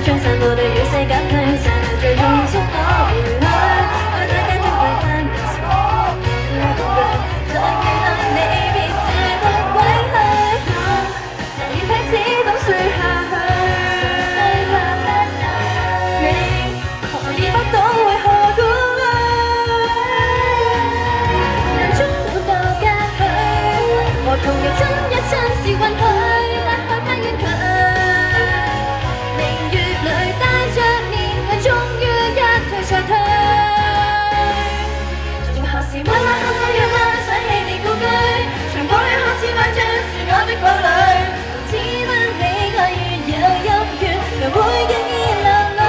將散步對與世減退，散去最終速度回去，愛大家都會分別時我恐懼，再期待你別這麼歸去，難以彼此怎說下去，你何以不懂為何顧慮，人終會到家去，和同樣親一親是允許，但害怕遠距。是溫暖空空讓我想起你故居，長抱與看似萬象是我的堡壘，似不起愛越有陰怨，又會讓意流淚。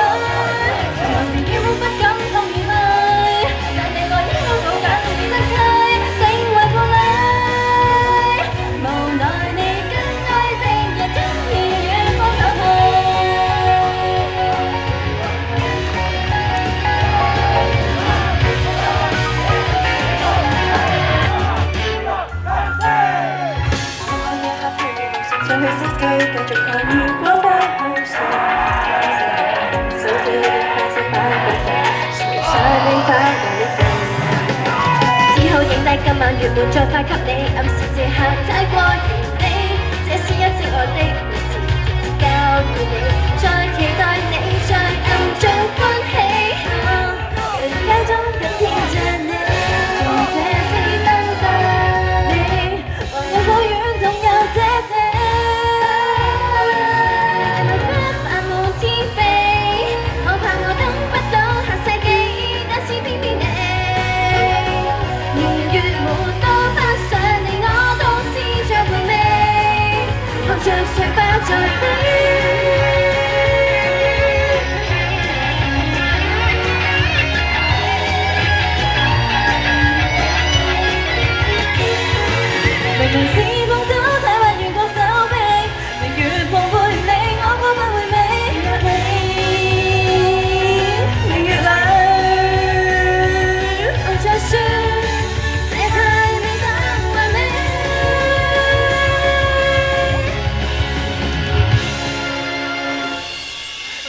從來是驕傲不敢當面去，但你愛應該好簡單變得契，成為伴侶。無奈你跟愛的人經已遠方走去。再去失去，繼續看如果不去說，手機的花色擺不同，誰想你花過一定，只好影低今晚月滿，再發給你，暗示這刻太過完美，這是一直愛的故事，直接交給你，再期待你在暗中歡喜，人街中更見着你，用這次等待你，還有好遠總有這地。像誰爆在飛，明明是夢都太快越過手臂，明月無悔你，我過分回味，明月裏我再說。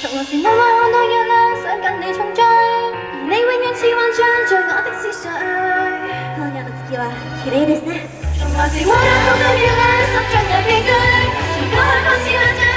從來是愛愛愛到要啦，想跟你重聚，而你永遠似幻象在我的思緒。今夜の次は綺麗ですね。從來是愛愛愛到要啦，心中有寄居，從過去看似幻象。